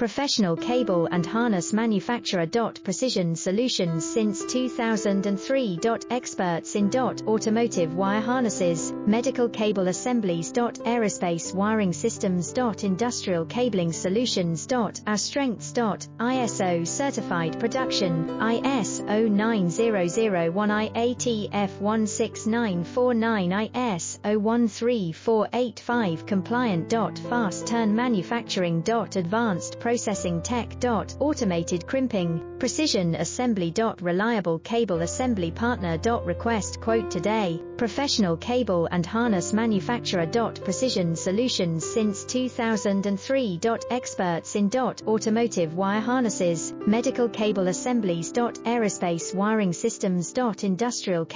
professional cable and harness manufacturer. Precision Solutions since 2003. Experts in automotive wire harnesses, medical cable assemblies. Aerospace wiring systems. Industrial cabling solutions. Our strengths. ISO certified production, ISO 9001 IATF 16949 ISO 13485 compliant. Fast turn manufacturing. Advanced processing tech. Automated crimping, precision assembly. Reliable cable assembly partner. Request quote today. Professional cable and harness manufacturer. Precision Solutions since 2003. Experts in automotive wire harnesses, medical cable assemblies. Aerospace wiring systems. Industrial cable